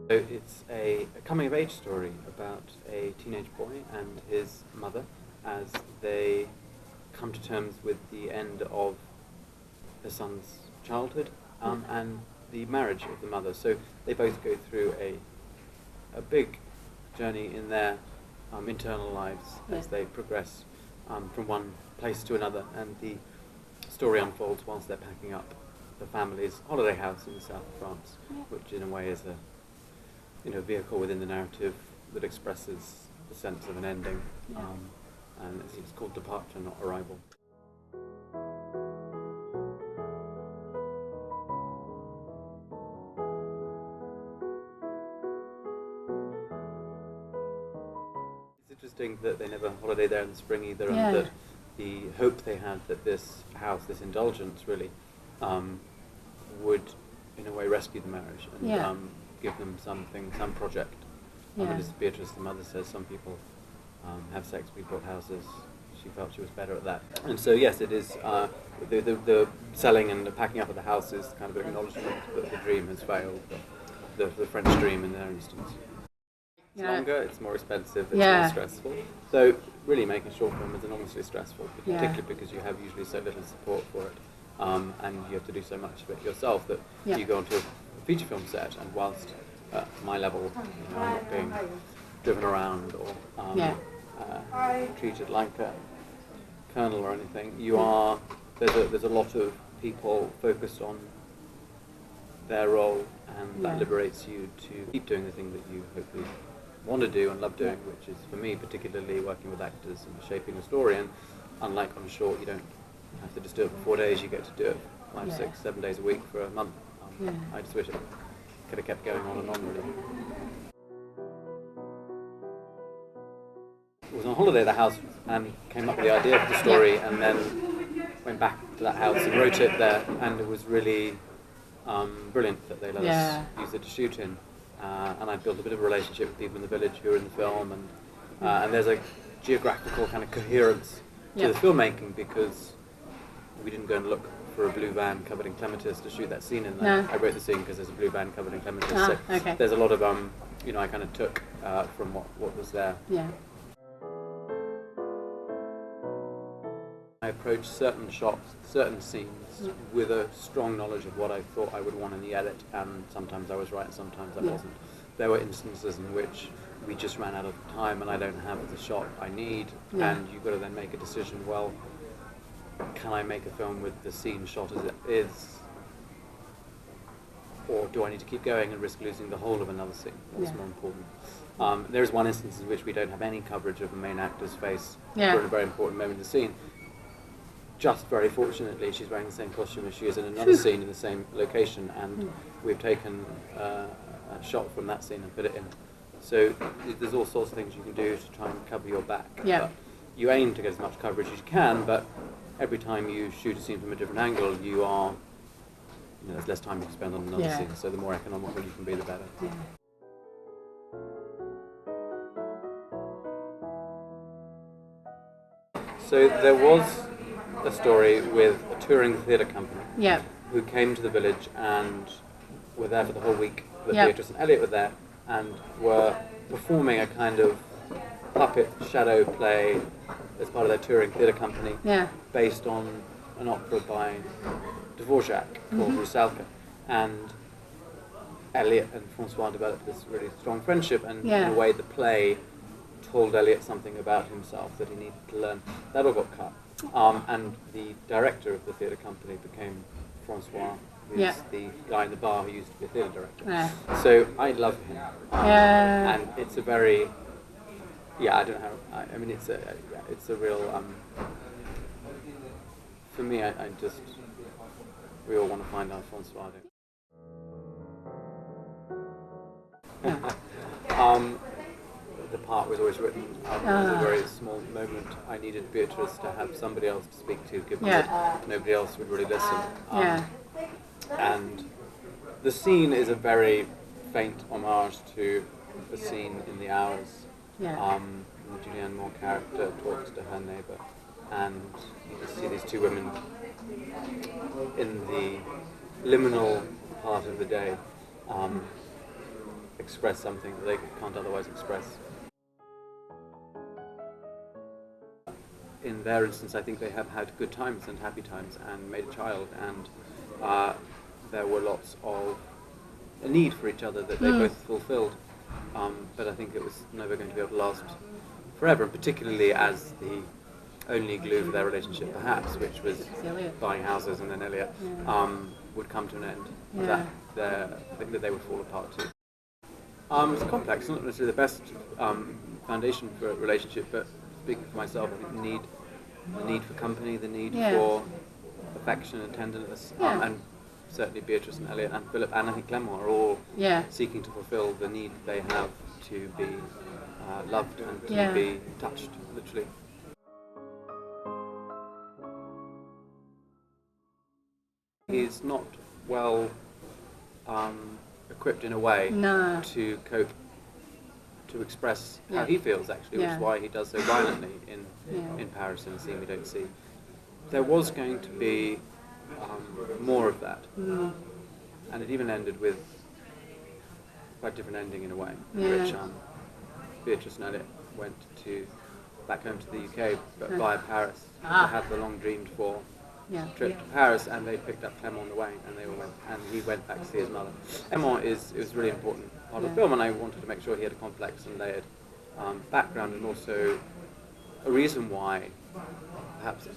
So it's a coming-of-age story about a teenage boy and his mother as they come to terms with the end of the son's childhood and the marriage of the mother. So they both go through a big journey in their internal lives as they progress from one place to another, and the story unfolds whilst they're packing up the family's holiday house in the south of France, which in a way is a vehicle within the narrative that expresses the sense of an ending, and it's called Departure, not Arrival. It's interesting that they never holiday there in the spring either, and that the hope they had that this house, this indulgence really, would in a way rescue the marriage and give them something, some project. And as Beatrice, the mother, says, some people have sex, we built houses. She felt she was better at that. And so yes, it is, the selling and the packing up of the house is kind of an acknowledgement that the dream has failed, the French dream in their instance. It's longer, it's more expensive, it's more stressful. So really making a short film is enormously stressful, particularly because you have usually so little support for it. And you have to do so much of it yourself that you go onto a feature film set, and whilst at my level, I'm not being driven around or treated like a colonel or anything, there's a lot of people focused on their role, and that liberates you to keep doing the thing that you hopefully want to do and love doing, which is, for me, particularly working with actors and shaping a story. And unlike on a short, you don't have to just do it for 4 days, you get to do it 5, 6, 7 days a week for a month. I just wish it could have kept going on and on, really. I was on holiday at the house and came up with the idea of the story, and then went back to that house and wrote it there, and it was really brilliant that they let us use it to shoot in. And I built a bit of a relationship with people in the village who were in the film, and there's a geographical kind of coherence to the filmmaking, because we didn't go and look for a blue van covered in clematis to shoot that scene in there. I wrote the scene because there's a blue van covered in clematis. So there's a lot of, I kind of took from what was there. I approached certain shots, certain scenes with a strong knowledge of what I thought I would want in the edit, and sometimes I was right, sometimes I wasn't. There were instances in which we just ran out of time and I don't have the shot I need, and you've got to then make a decision, well, can I make a film with the scene shot as it is, or do I need to keep going and risk losing the whole of another scene? What's more important? There's one instance in which we don't have any coverage of the main actor's face for a very important moment in the scene. Just very fortunately, she's wearing the same costume as she is in another scene in the same location, and we've taken a shot from that scene and put it in. So there's all sorts of things you can do to try and cover your back. But you aim to get as much coverage as you can, but every time you shoot a scene from a different angle, there's less time you can spend on another scene. So the more economical you can be, the better. So there was a story with a touring theatre company who came to the village and were there for the whole week. Beatrice and Elliot were there and were performing a kind of puppet shadow play as part of their touring theatre company, based on an opera by Dvorak called Rusalka. And Elliot and Francois developed this really strong friendship, and in a way the play told Elliot something about himself that he needed to learn. That all got cut. And the director of the theatre company became Francois, who's the guy in the bar who used to be a theatre director. So I love him. And it's a very, I don't know how, it's a real, for me, we all want to find out Francois. The part was always written as a very small moment. I needed Beatrice to have somebody else to speak to, given that nobody else would really listen. And the scene is a very faint homage to the scene in The Hours. Julianne Moore's character talks to her neighbour, and you see these two women in the liminal part of the day, express something that they can't otherwise express. In their instance, I think they have had good times and happy times and made a child, and there were lots of a need for each other that they both fulfilled. But I think it was never going to be able to last forever, and particularly as the only glue for their relationship, perhaps, which was buying houses and then Elliot, would come to an end. I think that they would fall apart too. It's complex, not necessarily the best foundation for a relationship, but speaking for myself, I think the need for company, the need for affection and tenderness, and certainly Beatrice and Elliot and Philip and I think Clement are all seeking to fulfill the need they have to be loved and to be touched, literally. He's not well equipped in a way to cope, to express how he feels actually, which is why he does so violently in Paris in a scene we don't see. There was going to be more of that, and it even ended with quite a different ending in a way, in which Beatrice and Elliot went back home to the UK, but via Paris, to have the long dreamed for trip to Paris, and they picked up Clement on the way, and they all went, and he went back to see his mother. Clement is a really important part of the film, and I wanted to make sure he had a complex and layered background, and also a reason why perhaps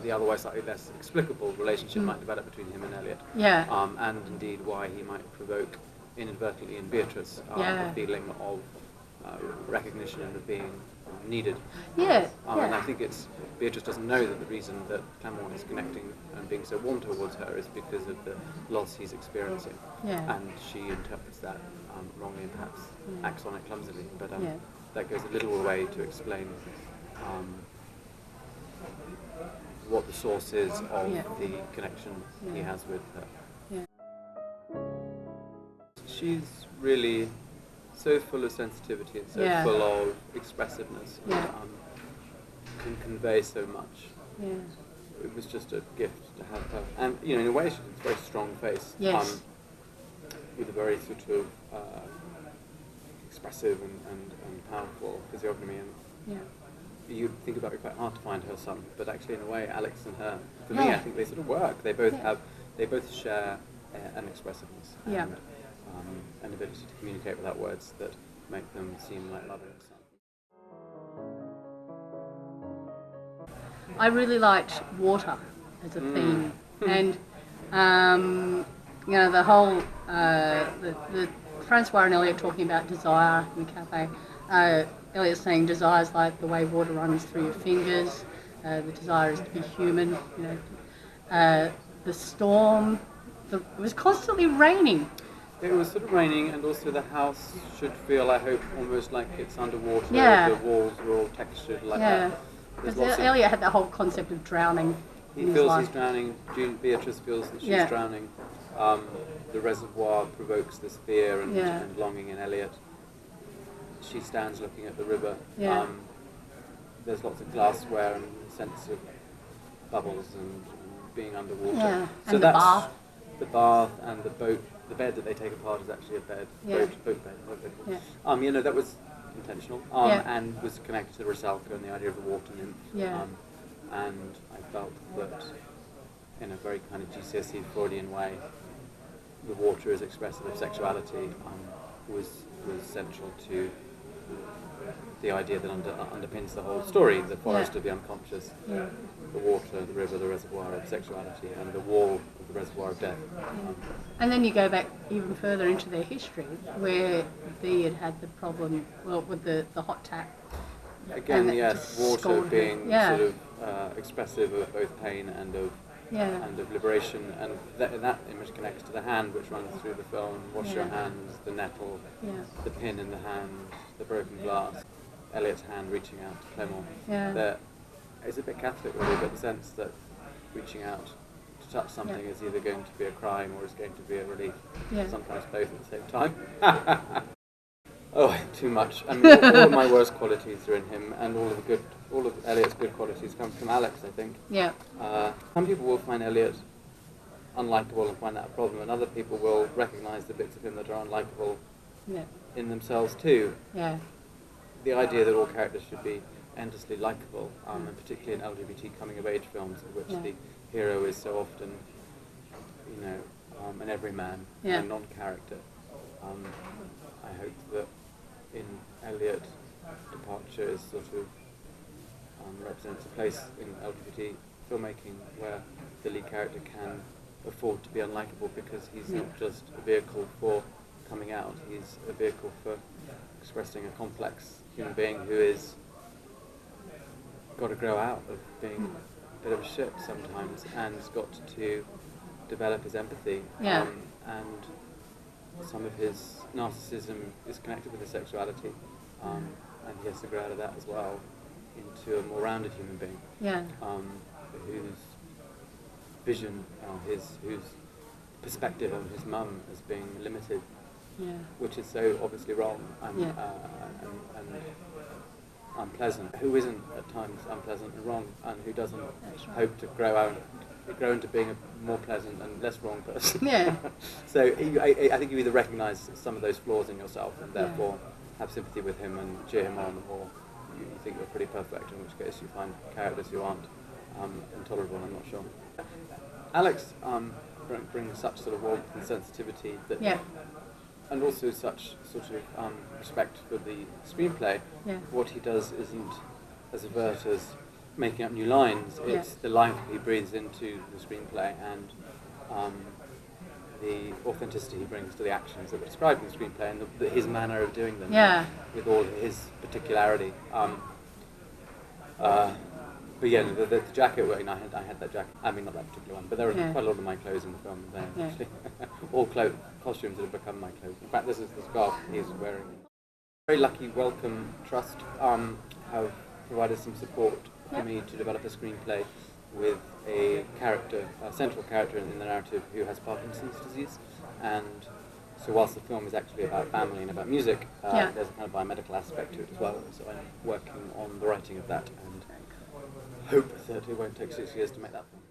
the otherwise slightly less explicable relationship might develop between him and Elliot, and indeed why he might provoke inadvertently in Beatrice a feeling of recognition and of being needed. And I think Beatrice doesn't know that the reason that Clement is connecting and being so warm towards her is because of the loss he's experiencing, and she interprets that wrongly and perhaps acts on it clumsily, but that goes a little way to explain what the source is of the connection he has with her. She's really so full of sensitivity and so full of expressiveness, and can convey so much. It was just a gift to have her, and in a way she's a very strong face, with a very sort of expressive and powerful physiognomy, and you'd think about it quite hard to find her son, but actually in a way Alex and her, for me, I think they sort of work. They both share an expressiveness and an ability to communicate without words that make them seem like mother and son. I really liked water as a theme, and the whole the Francois and Elliot talking about desire in the cafe. Elliot saying desire is like the way water runs through your fingers. The desire is to be human. The storm. It was constantly raining. It was sort of raining, and also the house should feel, I hope, almost like it's underwater. The walls were all textured like that. Because Elliot had that whole concept of drowning. He feels he's drowning. Beatrice feels that she's drowning. The reservoir provokes this fear and longing in Elliot. She stands looking at the river. There's lots of glassware and a sense of bubbles and being underwater. So and that's the bath and the boat. The bed that they take apart is actually a bed, boat bed. That was intentional, and was connected to Rusalka and the idea of the water nymph. And I felt that, in a very kind of GCSE Freudian way, the water as expressive of sexuality was central to the idea that underpins the whole story, the forest of the unconscious, the water, the river, the reservoir of sexuality, and the wall of the reservoir of death. And then you go back even further into their history, where B had the problem, with the hot tap. Again, water being sort of expressive of both pain and of liberation, and that image connects to the hand which runs through the film. Wash your hands, the nettle, the pin in the hand, the broken glass, Elliot's hand reaching out to Clement. It's a bit Catholic really, but the sense that reaching out to touch something is either going to be a crime or is going to be a relief. Sometimes both at the same time. Oh, too much. I mean, all of my worst qualities are in him, and all of Elliot's good qualities come from Alex, I think. Some people will find Elliot unlikable and find that a problem, and other people will recognise the bits of him that are unlikable Yeah. in themselves too. Yeah. The idea that all characters should be endlessly likable, and particularly in LGBT coming-of-age films, in which the hero is so often, you know, an everyman, a non-character. I hope that in Elliot, departure is sort of represents a place in LGBT filmmaking where the lead character can afford to be unlikable, because he's not just a vehicle for coming out, he's a vehicle for expressing a complex human being who is got to grow out of being a bit of a shit sometimes, and has got to develop his empathy, and some of his narcissism is connected with his sexuality, and he has to grow out of that as well into a more rounded human being, whose vision, whose perspective on his mum as being limited, which is so obviously wrong and unpleasant, who isn't at times unpleasant and wrong, and who doesn't hope to grow into being a more pleasant and less wrong person. So I think you either recognise some of those flaws in yourself and therefore have sympathy with him and cheer him on, or you think you're pretty perfect, in which case you find characters who aren't intolerable. I'm not sure. Alex brings such sort of warmth and sensitivity that, and also such sort of respect for the screenplay. What he does isn't as overt as making up new lines. It's the life he breathes into the screenplay, and the authenticity he brings to the actions that were described in the screenplay, and his manner of doing them with all his particularity. But yeah, the jacket, well, I had that jacket. I mean, not that particular one, but there were quite a lot of my clothes in the film there, actually. All costumes that have become my clothes. In fact, this is the scarf he's wearing. Very lucky Wellcome Trust have provided some support for me to develop a screenplay with a central character in the narrative who has Parkinson's disease. And so whilst the film is actually about family and about music, there's a kind of biomedical aspect to it as well. So I'm working on the writing of that, and hope that it won't take 6 years to make that film.